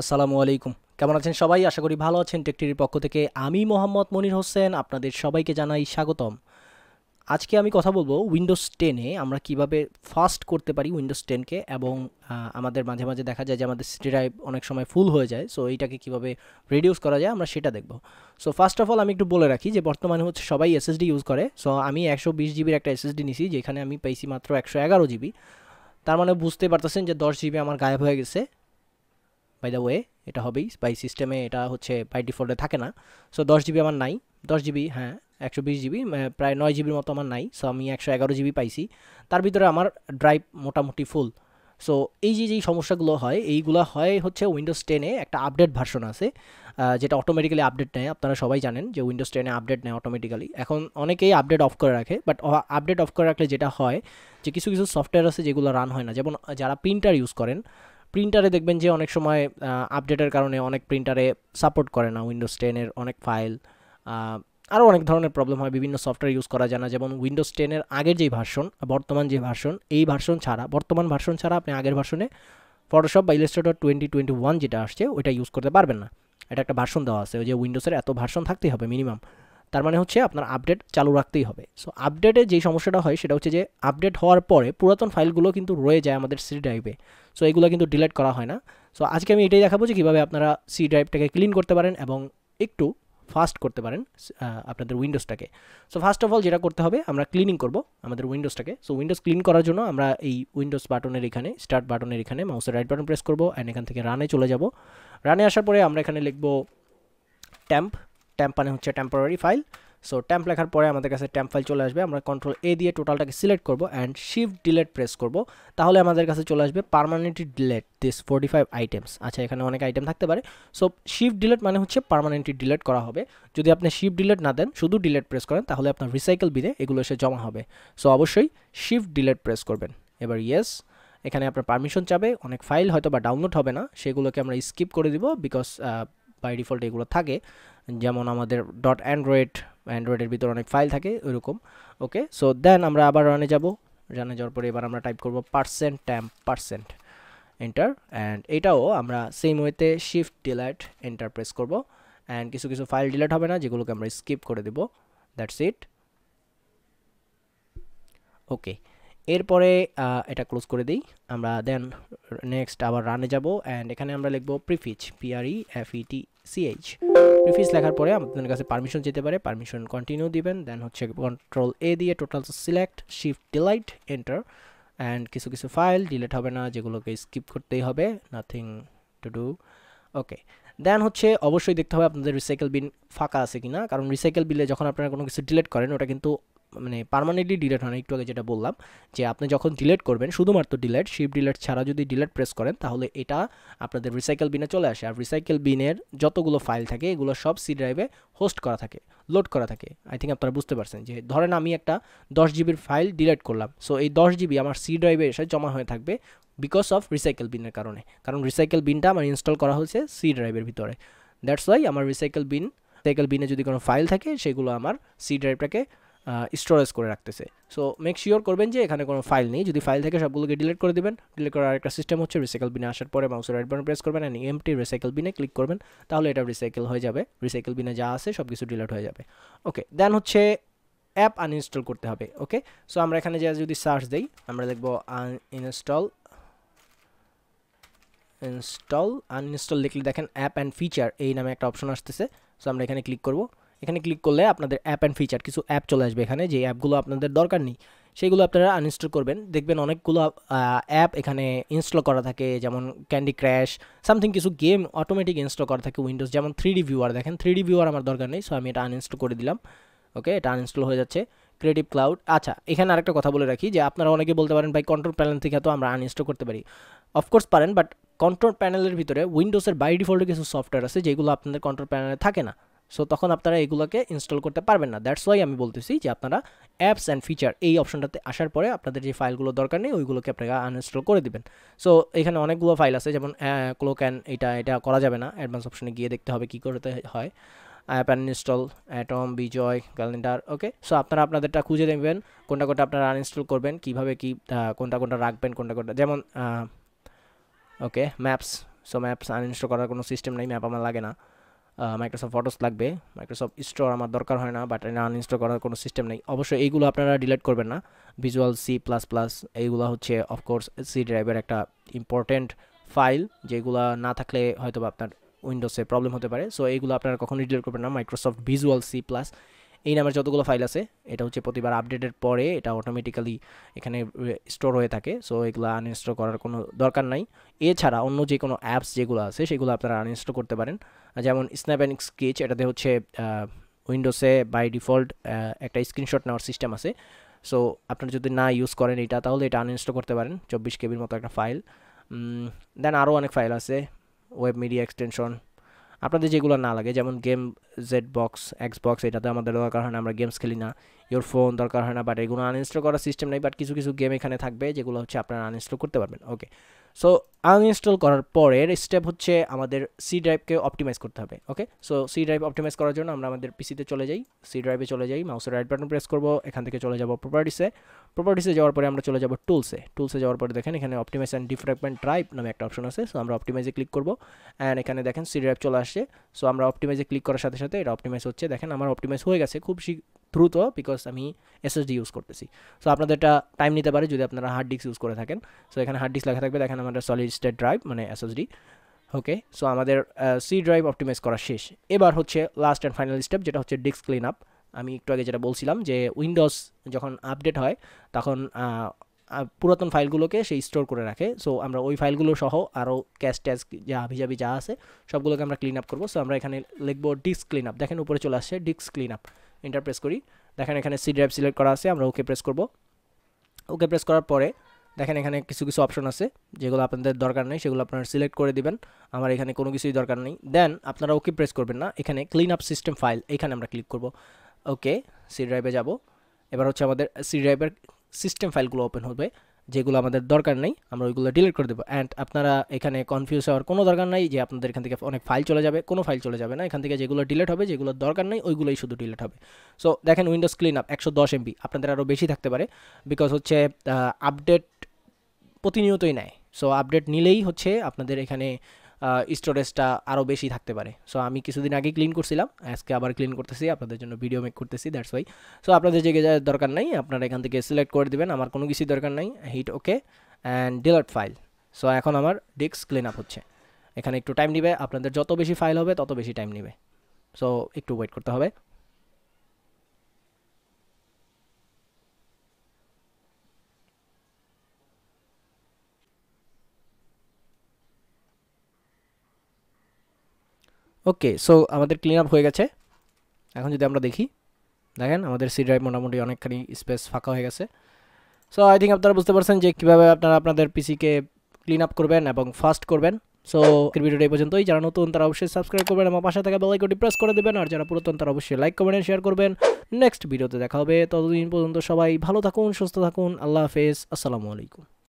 আসসালামু আলাইকুম। কেমন আছেন সবাই? আশা করি ভালো আছেন। টেকটির পক্ষ থেকে আমি মোহাম্মদ মনির হোসেন আপনাদের সবাইকে জানাই স্বাগতম। আজকে আমি কথা বলবো উইন্ডোজ 10-এ আমরা কিভাবে ফাস্ট করতে পারি উইন্ডোজ 10-কে এবং আমাদের মাঝে, মাঝে দেখা যায় যে আমাদের সিডি ড্রাইভ অনেক সময় ফুল হয়ে যায়। সো এইটাকে কিভাবে রিডিউস করা যায় আমরা সেটা দেখব। সো ফার্স্ট অফ অল আমি একটু বলে রাখি যে বর্তমানে হচ্ছে সবাই এসএসডি ইউজ করে। সো আমি 120 জিবির একটা এসএসডি নিছি যেখানে আমি পাইছি মাত্র 111 জিবি। তার মানে বুঝতে পারতেছেন যে 10 জিবি আমার গায়েব হয়ে গেছে। বাই দ্য ওয়ে এটা হবেই বাই সিস্টেমে, এটা হচ্ছে বাই ডিফল্টে থাকে না। সো 10 জিবি আমার নাই। 10 জিবি, হ্যাঁ, 120 জিবি, প্রায় 9 জিবির মতো আমার নাই। সো আমি 111 জিবি পাইছি। তার ভিতরে আমার ড্রাইভ মোটামুটি ফুল। সো এই যে যেই সমস্যাগুলো হয় এইগুলো হয় হচ্ছে উইন্ডোজ 10-এ একটা আপডেট ভার্সন আছে, যেটা অটোমেটিক্যালি আপডেট নেয়। আপনারা সবাই জানেন যে উইন্ডোজ 10-এ আপডেট নেয় অটোমেটিক্যালি। এখন অনেকেই আপডেট অফ করে রাখে, বাট আপডেট অফ করে রাখলে যেটা হয় যে কিছু কিছু সফটওয়্যার আছে যেগুলো রান হয় না। যেমন যারা প্রিন্টার ইউজ করেন, প্রিন্টারে দেখবেন যে অনেক সময় আপডেটের কারণে অনেক প্রিন্টারে সাপোর্ট করে না উইন্ডোজ 10-এর অনেক ফাইল। আরও অনেক ধরনের প্রবলেম হয়, বিভিন্ন সফটওয়্যার ইউজ করা যায় না। যেমন উইন্ডোজ 10-এর আগের যেই ভার্সন, বর্তমান যে ভার্সন, এই ভার্সন ছাড়া, বর্তমান ভার্সন ছাড়া আপনি আগের ভার্সনে ফটোশপ বা ইলাস্ট্রেটর 2021 যেটা আসছে ওইটা ইউজ করতে পারবেন না। এটা একটা ভার্সন দেওয়া আছে, ওই যে উইন্ডোজের এত ভার্সন থাকতেই হবে মিনিমাম। তার মানে হচ্ছে আপনার আপডেট চালু রাখতেই হবে। সো আপডেটে যেই সমস্যাটা হয় সেটা হচ্ছে যে আপডেট হওয়ার পরে পুরাতন ফাইলগুলো কিন্তু রয়ে যায় আমাদের সি ড্রাইভে। সো এগুলো কিন্তু ডিলিট করা হয় না। সো আজকে আমি এটাই দেখাবো যে কীভাবে আপনারা সি ড্রাইভটাকে ক্লিন করতে পারেন এবং একটু ফাস্ট করতে পারেন আপনাদের উইন্ডোজটাকে। সো ফার্স্ট অফ অল যেটা করতে হবে, আমরা ক্লিনিং করব আমাদের উইন্ডোজটাকে। সো উইন্ডোজ ক্লিন করার জন্য আমরা এই উইন্ডোজ বাটনের এখানে, স্টার্ট বাটনের এখানে মাউসের রাইট বাটন প্রেস করব অ্যান্ড এখান থেকে রানে চলে যাব। রানে আসার পরে আমরা এখানে লিখব ট্যাম্প। ট্যাম্প মানে হচ্ছে টেম্পোরারি ফাইল। সো ট্যাম্প লেখার পরে আমাদের কাছে ট্যাম্প ফাইল চলে আসবে। আমরা কন্ট্রোল এ দিয়ে টোটালটাকে সিলেক্ট করব অ্যান্ড শিফট ডিলেট প্রেস করব। তাহলে আমাদের কাছে চলে আসবে পার্মানেন্টলি ডিলেট দিস 45 আইটেমস। আচ্ছা, এখানে অনেক আইটেম থাকতে পারে। সো শিফট ডিলেট মানে হচ্ছে পার্মানেন্টলি ডিলেট করা হবে। যদি আপনি শিফট ডিলেট না দেন, শুধু ডিলেট প্রেস করেন, তাহলে আপনার রিসাইকেল বিনে এগুলো এসে জমা হবে। সো অবশ্যই শিফট ডিলেট প্রেস করবেন। এবার ইয়েস, এখানে আপনার পারমিশন চাবে। অনেক ফাইল হয়তো বা ডাউনলোড হবে না, সেগুলোকে আমরা স্কিপ করে দিব বিকজ বাই ডিফল্ট এগুলো থাকে। যেমন আমাদের ডট অ্যান্ড্রয়েডের ভিতরে অনেক ফাইল থাকে ওইরকম। ওকে, সো দেন আমরা আবার রানে যাব। রানে যাওয়ার পরে এবার আমরা টাইপ করব %temp% এন্টার। অ্যান্ড এটাও আমরা সেম ওয়েতে শিফট ডিলেট এন্টার প্রেস করব। অ্যান্ড কিছু কিছু ফাইল ডিলেট হবে না, যেগুলোকে আমরা স্কিপ করে দেব। That's it. ওকে, এরপরে এটা ক্লোজ করে দিই আমরা। দেন নেক্সট আবার রানে যাব অ্যান্ড এখানে আমরা লিখব প্রিফিচ, PREFETCH। প্রিফিচ লেখার পরে আপনাদের কাছে পারমিশন যেতে পারে, পারমিশন কন্টিনিউ দিবেন। দেন হচ্ছে কন্ট্রোল এ দিয়ে total select, shift delete enter. And কিছু কিছু ফাইল ডিলিট হবে না, যেগুলোকে স্কিপ করতেই হবে, নাথিং টু ডু। ওকে, দেন হচ্ছে অবশ্যই দেখতে হবে আপনাদের রিসাইকেল বিন ফাঁকা আছে কিনা, কারণ রিসাইকেল বিলে যখন আপনারা কোনো কিছু ডিলিট করেন ওটা কিন্তু মানে পার্মানেন্টলি ডিলিট হয় না। একটু আগে যেটা বললাম যে আপনি যখন ডিলিট করবেন, শুধুমাত্র ডিলিট, শিফট ডিলিট ছাড়া যদি ডিলিট প্রেস করেন, তাহলে এটা আপনাদের রিসাইকেল বিনে চলে আসে। আর রিসাইকেল বিনের যতগুলো ফাইল থাকে এগুলো সব সি ড্রাইভে হোস্ট করা থাকে, লোড করা থাকে। আই থিঙ্ক আপনারা বুঝতে পারছেন যে ধরেন আমি একটা 10 জিবির ফাইল ডিলিট করলাম, সো এই 10 জিবি আমার সি ড্রাইভে এসে জমা হয়ে থাকবে বিকজ অফ রিসাইকেল বিনের কারণে। কারণ রিসাইকেল বিনটা আমার ইনস্টল করা হয়েছে সি ড্রাইভের ভিতরে। দ্যাটস ওয়াই আমার রিসাইকেল বিনে যদি কোনো ফাইল থাকে সেগুলো আমার সি ড্রাইভটাকে স্টোরেজ করে রাখতেছে। সো মেক শিওর করবেন যে এখানে কোনো ফাইল নেই। যদি ফাইল থাকে সবগুলোকে ডিলিট করে দেবেন। ডিলিট করার একটা সিস্টেম হচ্ছে রিসাইকেল বিনে আসার পরে মাউসের রাইট বাটন প্রেস করবেন অ্যান্ড এমটি রিসাইকেল বিনে ক্লিক করবেন, তাহলে এটা রিসাইকেল হয়ে যাবে। রিসাইকেল বিনে যা আছে সব কিছু ডিলিট হয়ে যাবে। ওকে, দেন হচ্ছে অ্যাপ আনইনস্টল করতে হবে। ওকে, সো আমরা এখানে যদি সার্চ দেই, আমরা দেখব আনইনস্টল লিখলে দেখেন অ্যাপ অ্যান্ড ফিচার এই নামে একটা অপশন আসতেছে। সো আমরা এখানে ক্লিক করব। এখানে ক্লিক করলে আপনাদের অ্যাপ অ্যান্ড ফিচার কিছু অ্যাপ চলে আসবে এখানে, যে অ্যাপগুলো আপনাদের দরকার নেই সেগুলো আপনারা আনইনস্টল করবেন। দেখবেন অনেকগুলো অ্যাপ এখানে ইনস্টল করা থাকে, যেমন ক্যান্ডি ক্র্যাশ, সামথিং কিছু গেম অটোমেটিক ইনস্টল করা থাকে উইন্ডোজ, যেমন 3D ভিউয়ার। দেখেন 3D ভিউয়ার আমার দরকার নেই, সো আমি এটা আনইনস্টল করে দিলাম। ওকে, এটা আনইনস্টল হয়ে যাচ্ছে। Creative cloud. আচ্ছা, এখানে আরেকটা কথা বলে রাখি যে আপনারা অনেকে বলতে পারেন ভাই কন্ট্রোল প্যানেল থেকে তো আমরা আনইনস্টল করতে পারি। অফকোর্স পারেন, বাট কন্ট্রোল প্যানেলের ভিতরে উইন্ডোজের বাই ডিফল্টে কিছু সফটওয়্যার আছে যেগুলো আপনাদের কন্ট্রোল প্যানেলে থাকে না। সো তখন আপনারা এগুলোকে ইনস্টল করতে পারবেন না। দ্যাটস ওয়াই আমি বলতেছি যে আপনারা অ্যাপস অ্যান্ড ফিচার এই অপশনটাতে আসার পরে আপনাদের যে ফাইলগুলো দরকার নেই ওইগুলোকে আপনারা আনইনস্টল করে দিবেন। সো এখানে অনেকগুলো ফাইল আছে, যেমন ক্লোক্যান, এটা করা যাবে না, অ্যাডভান্স অপশনে গিয়ে দেখতে হবে কী করতে হয়। অ্যাপ আনইনস্টল, অ্যাটম, বিজয়, ক্যালেন্ডার। ওকে, সো আপনারা আপনাদেরটা খুঁজে দেখবেন কোনটা কোনটা আপনারা আনইনস্টল করবেন, কীভাবে কি কোনটা কোনটা রাখবেন, কোনটা কোনটা, যেমন ওকে ম্যাপস। সো ম্যাপস আনইনস্টল করার কোনো সিস্টেম নেই, ম্যাপ আমার লাগে না। মাইক্রোসফট ফটোস লাগবে, মাইক্রোসফট স্টোর আমার দরকার হয় না, বাট আনইনস্টল করার কোনো সিস্টেম নেই। অবশ্যই এইগুলো আপনারা ডিলিট করবেন না। ভিজুয়াল C++, এইগুলো হচ্ছে অফকোর্স সি ড্রাইভের একটা ইম্পর্টেন্ট ফাইল, যেগুলো না থাকলে হয়তো আপনার উইন্ডোজে প্রবলেম হতে পারে। সো এইগুলো আপনারা কখনোই ডিলিট করবেন না। মাইক্রোসফট ভিজুয়াল C+, এই নামের যতগুলো ফাইল আছে, এটা হচ্ছে প্রতিবার আপডেটের পরে এটা অটোমেটিক্যালি এখানে স্টোর হয়ে থাকে। সো এগুলো আনইনস্টল করার কোনো দরকার নাই। এছাড়া অন্য যে কোনো অ্যাপস যেগুলো আছে সেগুলো আপনারা আনইনস্টল করতে পারেন। যেমন স্ন্যাপ অ্যান্ড স্কেচ, এটাতে হচ্ছে উইন্ডোজে বাই ডিফল্ট একটা স্ক্রিনশট নেওয়ার সিস্টেম আছে। সো আপনারা যদি না ইউজ করেন এটা, তাহলে এটা আনইনস্টল করতে পারেন। 24 কেবির মতো একটা ফাইল। দেন আরও অনেক ফাইল আছে, ওয়েব মিডিয়া এক্সটেনশন, আপনাদের যেগুলো না লাগে, যেমন গেম জেডবক্স, এক্সবক্স, এটাতে আমাদের দরকার হয় না, আমরা গেমস খেলি না। ইওর ফোন দরকার হয় না, বাট এগুলো আনইনস্টল করার সিস্টেম নেই, বাট কিছু কিছু গেম এখানে থাকবে যেগুলো হচ্ছে আপনারা আনইনস্টল করতে পারবেন। ওকে, সো আনইনস্টল করার পরের স্টেপ হচ্ছে আমাদের সি ড্রাইভকে অপটিমাইজ করতে হবে। ওকে, সো সি ড্রাইভ অপটিমাইজ করার জন্য আমরা আমাদের পিসিতে চলে যাই, সি ড্রাইভে চলে যাই, মাউসের রাইট বাটন প্রেস করব, এখান থেকে চলে যাব প্রপার্টিসে যাওয়ার পরে আমরা চলে যাব টুলসে যাওয়ার পরে দেখেন এখানে অপটিমাইজ অ্যান্ড ডিফ্র্যাগমেন্ট ড্রাইভ নামে একটা অপশন আছে। সো আমরা অপটিমাইজে ক্লিক করব, অ্যান্ড এখানে দেখেন সি ড্রাইভ চলে আসছে। সো আমরা অপটিমাইজে ক্লিক করার সাথে সাথে এটা অপটিমাইজ হচ্ছে। দেখেন আমার অপটিমাইজ হয়ে গেছে খুব দ্রুত, বিকজ আমি এসএসডি ইউজ করতেছি। সো আপনাদের এটা টাইম নিতে পারে যদি আপনারা হার্ড ডিস্ক ইউজ করে থাকেন। সো এখানে হার্ড ডিস্ক লেখা থাকবে, দেখেন আমাদের সলিড স্টেট ড্রাইভ মানে এসএসডি। ওকে, সো আমাদের সি ড্রাইভ অপটিমাইজ করা শেষ। এবার হচ্ছে লাস্ট অ্যান্ড ফাইনাল স্টেপ, যেটা হচ্ছে ডিস্ক ক্লিন আপ। আমি একটু আগে যেটা বলছিলাম যে উইন্ডোজ যখন আপডেট হয় তখন পুরাতন ফাইলগুলোকে সে স্টোর করে রাখে। সো আমরা ওই ফাইলগুলো সহ আরও ক্যাশ ট্যাশ যা হাবিজাবি যা আছে সবগুলোকে আমরা ক্লিন আপ করবো। সো আমরা এখানে লিখবো ডিস্ক ক্লিন আপ। দেখেন উপরে চলে আসছে disk clean up, enter press করি। দেখেন এখানে সি ড্রাইভ সিলেক্ট করা আছে, আমরা ওকে প্রেস করব। ওকে প্রেস করার পরে দেখেন এখানে কিছু কিছু অপশন আছে যেগুলো আপনাদের দরকার নেই, সেগুলো আপনারা সিলেক্ট করে দিবেন। আমার এখানে কোনো কিছুই দরকার নেই। দেন আপনারা ওকে প্রেস করবেন না, এখানে ক্লিন আপ সিস্টেম ফাইল, এখানে আমরা ক্লিক করব। ওকে, সি ড্রাইভে যাব। এবার হচ্ছে আমাদের সি ড্রাইভের সিস্টেম ফাইলগুলো ওপেন হবে, যেগুলো আমাদের দরকার নেই আমরা ওইগুলো ডিলিট করে দেবো। অ্যান্ড আপনারা এখানে কনফিউজ হওয়ার কোনো দরকার নাই যে আপনাদের এখান থেকে অনেক ফাইল চলে যাবে, কোনো ফাইল চলে যাবে না। এখান থেকে যেগুলো ডিলিট হবে, যেগুলো দরকার নেই ওইগুলোই শুধু ডিলিট হবে। সো দেখেন উইন্ডোজ ক্লিন আপ 110 MB, আপনাদের আরও বেশি থাকতে পারে, বিকজ হচ্ছে আপডেট প্রতিনিয়তই নেয়। সো আপডেট নিলেই হচ্ছে আপনাদের এখানে স্টোরেজটা আরও বেশি থাকতে পারে। সো আমি কিছুদিন আগে ক্লিন করছিলাম, আজকে আবার ক্লিন করতেছি, আপনাদের জন্য ভিডিও মেক করতেছি, দ্যাটস ওয়াই। সো আপনাদের যে দরকার নাই আপনারা এখান থেকে সিলেক্ট করে দেবেন, আমার কোনো কিছুই দরকার নাই। Hit okay and delete file. So এখন আমার ডিস্ক ক্লিন আপ হচ্ছে। এখানে একটু টাইম নেবে, আপনাদের যত বেশি ফাইল হবে তত বেশি টাইম নেবে। সো একটু ওয়েট করতে হবে। ওকে, সো আমাদের ক্লিন আপ হয়ে গেছে। এখন যদি আমরা দেখি, দেখেন আমাদের সি ড্রাইভ মোটামুটি অনেকখানি স্পেস ফাঁকা হয়ে গেছে। সো আই থিঙ্ক আপনারা বুঝতে পারছেন যে কীভাবে আপনারা আপনাদের পিসিকে ক্লিন আপ করবেন এবং ফাস্ট করবেন। সো ভিডিওটা এই পর্যন্তই। যারা নতুন তারা অবশ্যই সাবস্ক্রাইব করবেন এবং পাশে থাকা বেল আইকনটি প্রেস করে দেবেন, আর যারা পুরাতন তারা অবশ্যই লাইক কমেন্ট শেয়ার করবেন। নেক্সট ভিডিওতে দেখা হবে, ততদিন পর্যন্ত সবাই ভালো থাকুন, সুস্থ থাকুন, আল্লাহ হাফেজ, আসসালামু আলাইকুম।